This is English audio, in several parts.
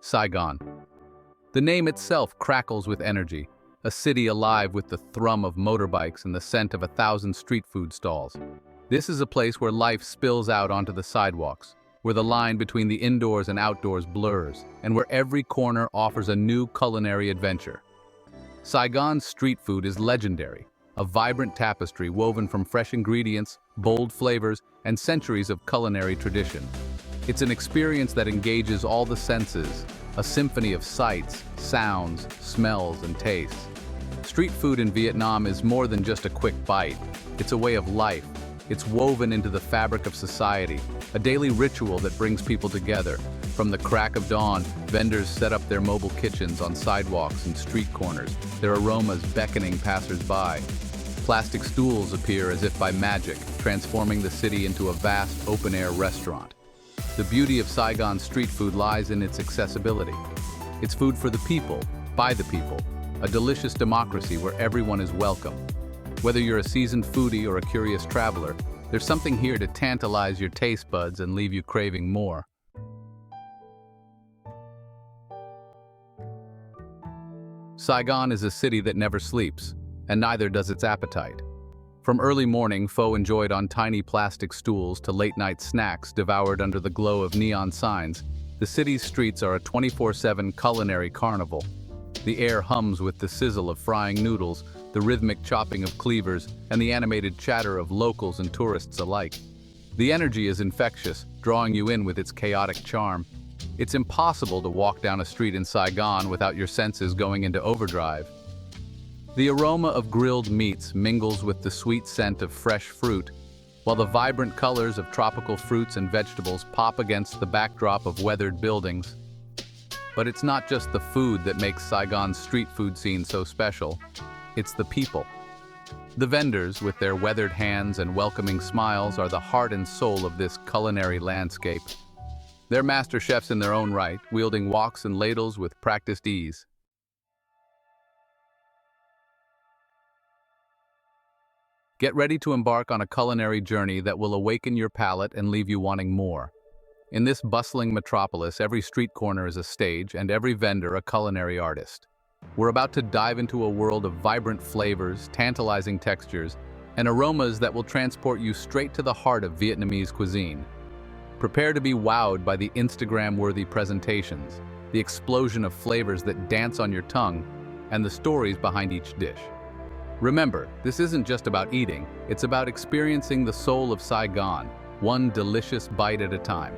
Saigon. The name itself crackles with energy, a city alive with the thrum of motorbikes and the scent of 1,000 street food stalls. This is a place where life spills out onto the sidewalks, where the line between the indoors and outdoors blurs, and where every corner offers a new culinary adventure. Saigon's street food is legendary, a vibrant tapestry woven from fresh ingredients, bold flavors, and centuries of culinary tradition. It's an experience that engages all the senses, a symphony of sights, sounds, smells, and tastes. Street food in Vietnam is more than just a quick bite. It's a way of life. It's woven into the fabric of society, a daily ritual that brings people together. From the crack of dawn, vendors set up their mobile kitchens on sidewalks and street corners, their aromas beckoning passers-by. Plastic stools appear as if by magic, transforming the city into a vast open-air restaurant. The beauty of Saigon street food lies in its accessibility. It's food for the people, by the people, a delicious democracy where everyone is welcome. Whether you're a seasoned foodie or a curious traveler, there's something here to tantalize your taste buds and leave you craving more. Saigon is a city that never sleeps, and neither does its appetite. From early morning pho enjoyed on tiny plastic stools to late-night snacks devoured under the glow of neon signs, the city's streets are a 24/7 culinary carnival. The air hums with the sizzle of frying noodles, the rhythmic chopping of cleavers, and the animated chatter of locals and tourists alike. The energy is infectious, drawing you in with its chaotic charm. It's impossible to walk down a street in Saigon without your senses going into overdrive. The aroma of grilled meats mingles with the sweet scent of fresh fruit, while the vibrant colors of tropical fruits and vegetables pop against the backdrop of weathered buildings. But it's not just the food that makes Saigon's street food scene so special, it's the people. The vendors, with their weathered hands and welcoming smiles, are the heart and soul of this culinary landscape. They're master chefs in their own right, wielding woks and ladles with practiced ease. Get ready to embark on a culinary journey that will awaken your palate and leave you wanting more. In this bustling metropolis, every street corner is a stage and every vendor a culinary artist. We're about to dive into a world of vibrant flavors, tantalizing textures, and aromas that will transport you straight to the heart of Vietnamese cuisine. Prepare to be wowed by the Instagram-worthy presentations, the explosion of flavors that dance on your tongue, and the stories behind each dish. Remember, this isn't just about eating, it's about experiencing the soul of Saigon, one delicious bite at a time.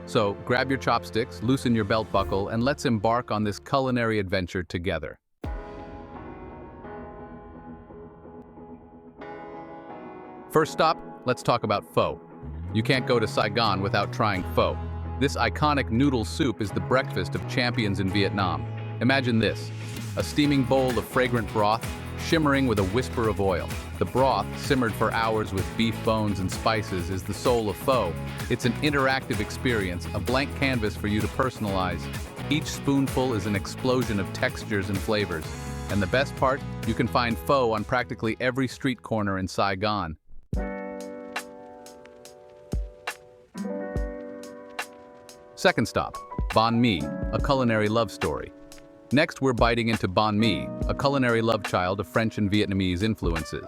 So, grab your chopsticks, loosen your belt buckle, and let's embark on this culinary adventure together. First stop, let's talk about pho. You can't go to Saigon without trying pho. This iconic noodle soup is the breakfast of champions in Vietnam. Imagine this, a steaming bowl of fragrant broth, shimmering with a whisper of oil. The broth, simmered for hours with beef bones and spices, is the soul of pho. It's an interactive experience, a blank canvas for you to personalize. Each spoonful is an explosion of textures and flavors. And the best part, you can find pho on practically every street corner in Saigon. Second stop, Bonme, a culinary love story. Next, we're biting into Bonme, a culinary love child of French and Vietnamese influences.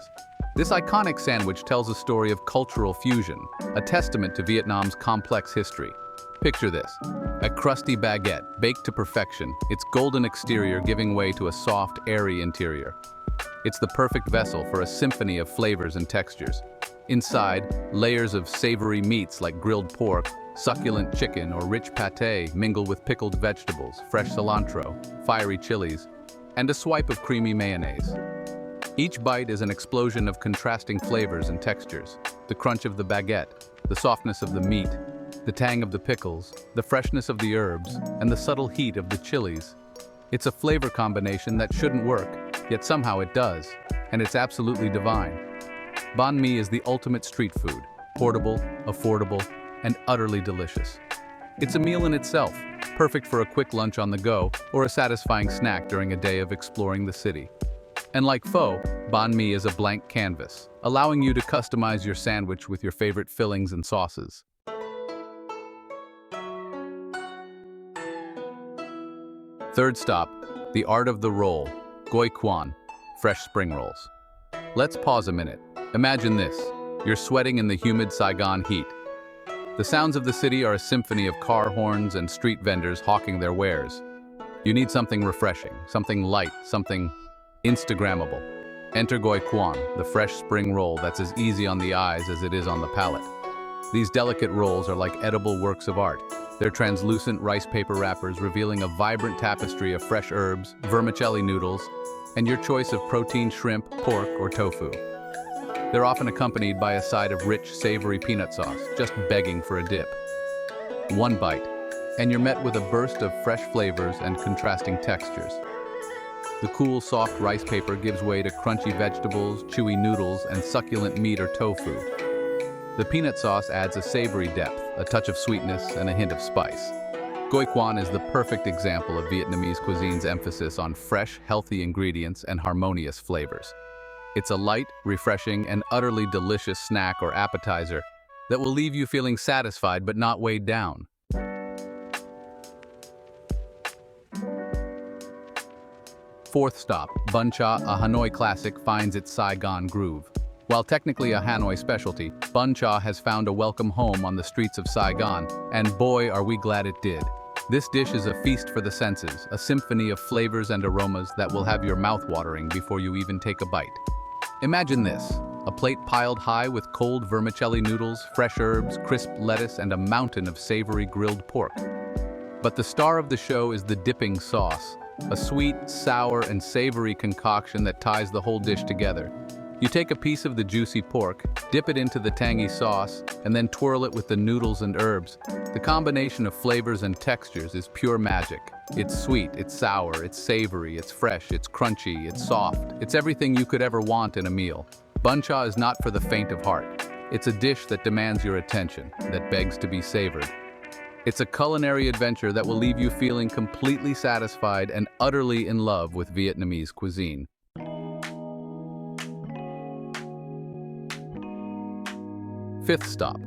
This iconic sandwich tells a story of cultural fusion, a testament to Vietnam's complex history. Picture this, a crusty baguette baked to perfection, its golden exterior giving way to a soft, airy interior. It's the perfect vessel for a symphony of flavors and textures. Inside, layers of savory meats like grilled pork, succulent chicken, or rich pâté mingle with pickled vegetables, fresh cilantro, fiery chilies, and a swipe of creamy mayonnaise. Each bite is an explosion of contrasting flavors and textures. The crunch of the baguette, the softness of the meat, the tang of the pickles, the freshness of the herbs, and the subtle heat of the chilies. It's a flavor combination that shouldn't work, yet somehow it does, and it's absolutely divine. Banh mi is the ultimate street food, portable, affordable, and utterly delicious. It's a meal in itself, perfect for a quick lunch on the go or a satisfying snack during a day of exploring the city. And like pho, banh mi is a blank canvas, allowing you to customize your sandwich with your favorite fillings and sauces. Third stop, the art of the roll, Kuan, fresh spring rolls. Let's pause a minute. Imagine this. You're sweating in the humid Saigon heat. The sounds of the city are a symphony of car horns and street vendors hawking their wares. You need something refreshing, something light, something Instagrammable. Enter Kuan, the fresh spring roll that's as easy on the eyes as it is on the palate. These delicate rolls are like edible works of art. They're translucent rice paper wrappers revealing a vibrant tapestry of fresh herbs, vermicelli noodles, and your choice of protein shrimp, pork, or tofu. They're often accompanied by a side of rich, savory peanut sauce, just begging for a dip. One bite, and you're met with a burst of fresh flavors and contrasting textures. The cool, soft rice paper gives way to crunchy vegetables, chewy noodles, and succulent meat or tofu. The peanut sauce adds a savory depth, a touch of sweetness, and a hint of spice. Kuan is the perfect example of Vietnamese cuisine's emphasis on fresh, healthy ingredients and harmonious flavors. It's a light, refreshing, and utterly delicious snack or appetizer that will leave you feeling satisfied but not weighed down. Fourth stop, Buncha, a Hanoi classic, finds its Saigon groove. While technically a Hanoi specialty, Buncha has found a welcome home on the streets of Saigon, and boy, are we glad it did. This dish is a feast for the senses, a symphony of flavors and aromas that will have your mouth watering before you even take a bite. Imagine this, a plate piled high with cold vermicelli noodles, fresh herbs, crisp lettuce, and a mountain of savory grilled pork. But the star of the show is the dipping sauce, a sweet, sour, and savory concoction that ties the whole dish together. You take a piece of the juicy pork, dip it into the tangy sauce, and then twirl it with the noodles and herbs. The combination of flavors and textures is pure magic. It's sweet, it's sour, it's savory, it's fresh, it's crunchy, it's soft. It's everything you could ever want in a meal. Buncha is not for the faint of heart. It's a dish that demands your attention, that begs to be savored. It's a culinary adventure that will leave you feeling completely satisfied and utterly in love with Vietnamese cuisine. Fifth stop.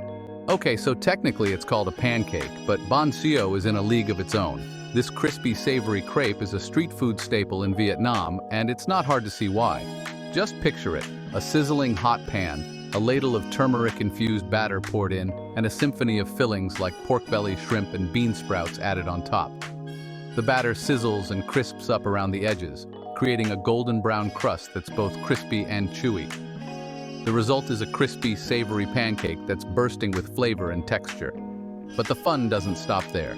Okay, so technically it's called a pancake, but Bonso is in a league of its own. This crispy, savory crepe is a street food staple in Vietnam, and it's not hard to see why. Just picture it, a sizzling hot pan, a ladle of turmeric-infused batter poured in, and a symphony of fillings like pork belly, shrimp, and bean sprouts added on top. The batter sizzles and crisps up around the edges, creating a golden brown crust that's both crispy and chewy. The result is a crispy, savory pancake that's bursting with flavor and texture. But the fun doesn't stop there.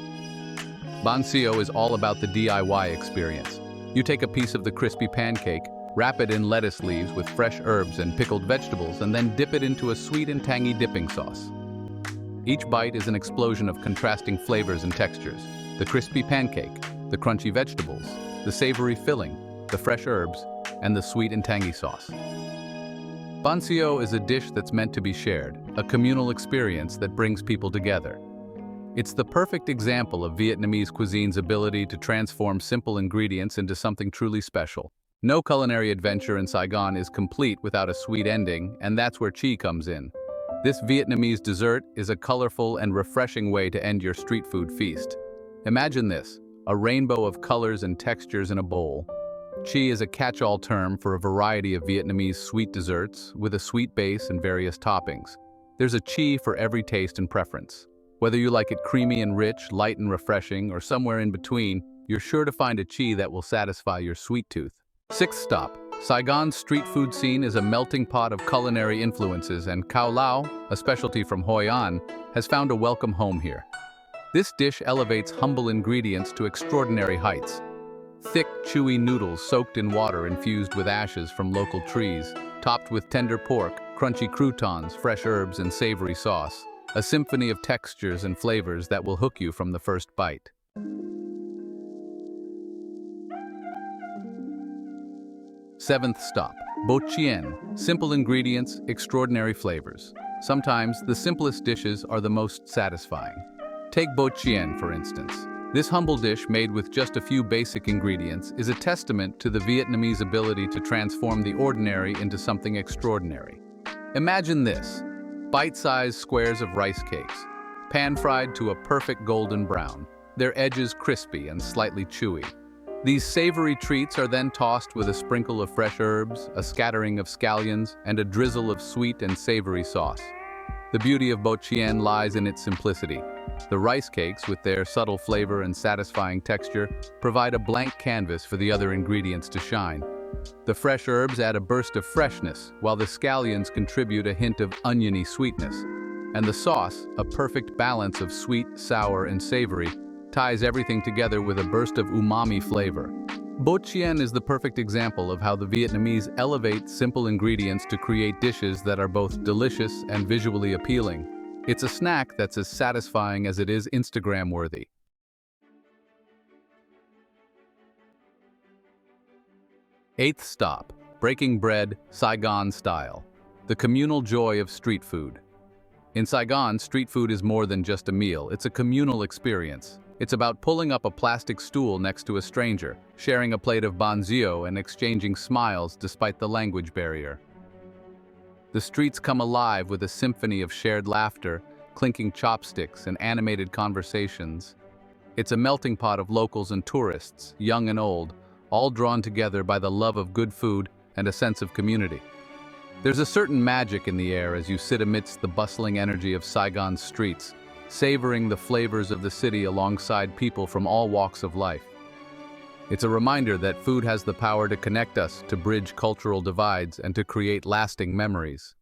Bonso is all about the DIY experience. You take a piece of the crispy pancake, wrap it in lettuce leaves with fresh herbs and pickled vegetables, and then dip it into a sweet and tangy dipping sauce. Each bite is an explosion of contrasting flavors and textures. The crispy pancake, the crunchy vegetables, the savory filling, the fresh herbs, and the sweet and tangy sauce. Bonso is a dish that's meant to be shared, a communal experience that brings people together. It's the perfect example of Vietnamese cuisine's ability to transform simple ingredients into something truly special. No culinary adventure in Saigon is complete without a sweet ending, and that's where chi comes in. This Vietnamese dessert is a colorful and refreshing way to end your street food feast. Imagine this, a rainbow of colors and textures in a bowl. Chi is a catch-all term for a variety of Vietnamese sweet desserts with a sweet base and various toppings. There's a chi for every taste and preference. Whether you like it creamy and rich, light and refreshing, or somewhere in between, you're sure to find a chi that will satisfy your sweet tooth. Sixth stop, Saigon's street food scene is a melting pot of culinary influences, and Cao Lao, a specialty from Hoi An, has found a welcome home here. This dish elevates humble ingredients to extraordinary heights. Thick, chewy noodles soaked in water infused with ashes from local trees, topped with tender pork, crunchy croutons, fresh herbs, and savory sauce. A symphony of textures and flavors that will hook you from the first bite. Seventh stop, Bonche. Simple ingredients, extraordinary flavors. Sometimes the simplest dishes are the most satisfying. Take Bonche, for instance. This humble dish made with just a few basic ingredients is a testament to the Vietnamese ability to transform the ordinary into something extraordinary. Imagine this, bite-sized squares of rice cakes, pan-fried to a perfect golden brown, their edges crispy and slightly chewy. These savory treats are then tossed with a sprinkle of fresh herbs, a scattering of scallions, and a drizzle of sweet and savory sauce. The beauty of Boen lies in its simplicity. The rice cakes, with their subtle flavor and satisfying texture, provide a blank canvas for the other ingredients to shine. The fresh herbs add a burst of freshness, while the scallions contribute a hint of oniony sweetness. And the sauce, a perfect balance of sweet, sour, and savory, ties everything together with a burst of umami flavor. Boen is the perfect example of how the Vietnamese elevate simple ingredients to create dishes that are both delicious and visually appealing. It's a snack that's as satisfying as it is Instagram-worthy. Eighth stop, breaking bread, Saigon Style. The communal joy of street food. In Saigon, street food is more than just a meal, it's a communal experience. It's about pulling up a plastic stool next to a stranger, sharing a plate of Bonso and exchanging smiles despite the language barrier. The streets come alive with a symphony of shared laughter, clinking chopsticks, and animated conversations. It's a melting pot of locals and tourists, young and old, all drawn together by the love of good food and a sense of community. There's a certain magic in the air as you sit amidst the bustling energy of Saigon's streets, savoring the flavors of the city alongside people from all walks of life. It's a reminder that food has the power to connect us, to bridge cultural divides, and to create lasting memories.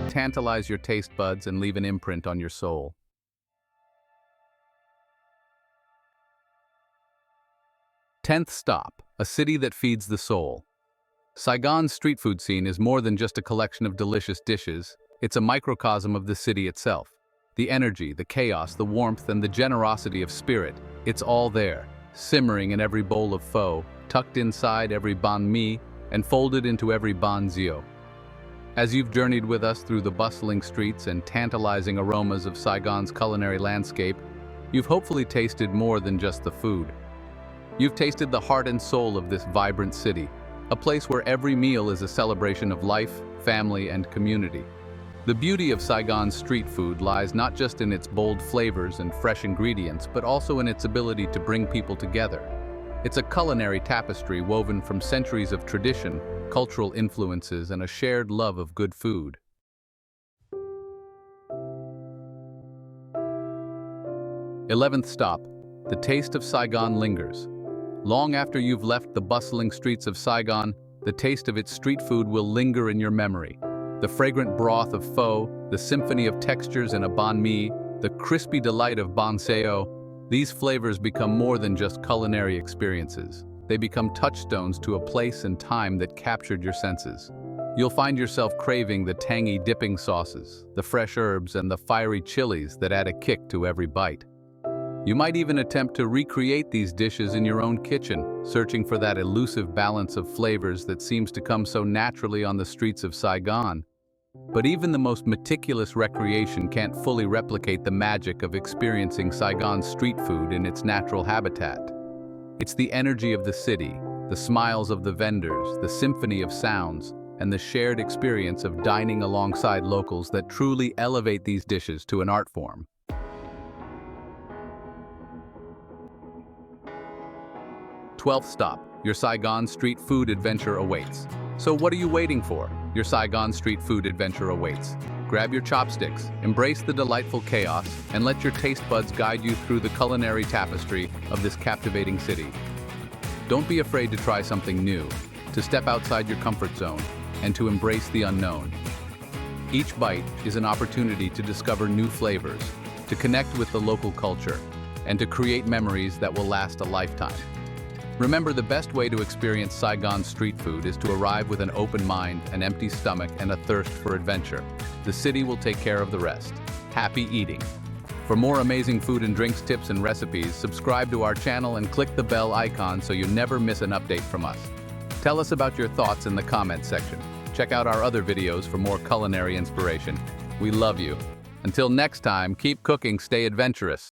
Tantalize your taste buds and leave an imprint on your soul. 10th stop, a city that feeds the soul. Saigon's street food scene is more than just a collection of delicious dishes, it's a microcosm of the city itself. The energy, the chaos, the warmth, and the generosity of spirit, it's all there, simmering in every bowl of pho, tucked inside every bonme, and folded into every bonso. As you've journeyed with us through the bustling streets and tantalizing aromas of Saigon's culinary landscape, you've hopefully tasted more than just the food. You've tasted the heart and soul of this vibrant city, a place where every meal is a celebration of life, family, and community. The beauty of Saigon's street food lies not just in its bold flavors and fresh ingredients, but also in its ability to bring people together. It's a culinary tapestry woven from centuries of tradition, cultural influences, and a shared love of good food. 11th stop, the taste of Saigon lingers. Long after you've left the bustling streets of Saigon, the taste of its street food will linger in your memory. The fragrant broth of pho, the symphony of textures in a banh mi, the crispy delight of Bonso, these flavors become more than just culinary experiences. They become touchstones to a place and time that captured your senses. You'll find yourself craving the tangy dipping sauces, the fresh herbs, and the fiery chilies that add a kick to every bite. You might even attempt to recreate these dishes in your own kitchen, searching for that elusive balance of flavors that seems to come so naturally on the streets of Saigon. But even the most meticulous recreation can't fully replicate the magic of experiencing Saigon's street food in its natural habitat. It's the energy of the city, the smiles of the vendors, the symphony of sounds, and the shared experience of dining alongside locals that truly elevate these dishes to an art form. 12th stop, your Saigon street food adventure awaits. So what are you waiting for? Your Saigon street food adventure awaits. Grab your chopsticks, embrace the delightful chaos, and let your taste buds guide you through the culinary tapestry of this captivating city. Don't be afraid to try something new, to step outside your comfort zone, and to embrace the unknown. Each bite is an opportunity to discover new flavors, to connect with the local culture, and to create memories that will last a lifetime. Remember, the best way to experience Saigon street food is to arrive with an open mind, an empty stomach, and a thirst for adventure. The city will take care of the rest. Happy eating! For more amazing food and drinks tips and recipes, subscribe to our channel and click the bell icon so you never miss an update from us. Tell us about your thoughts in the comments section. Check out our other videos for more culinary inspiration. We love you. Until next time, keep cooking, stay adventurous.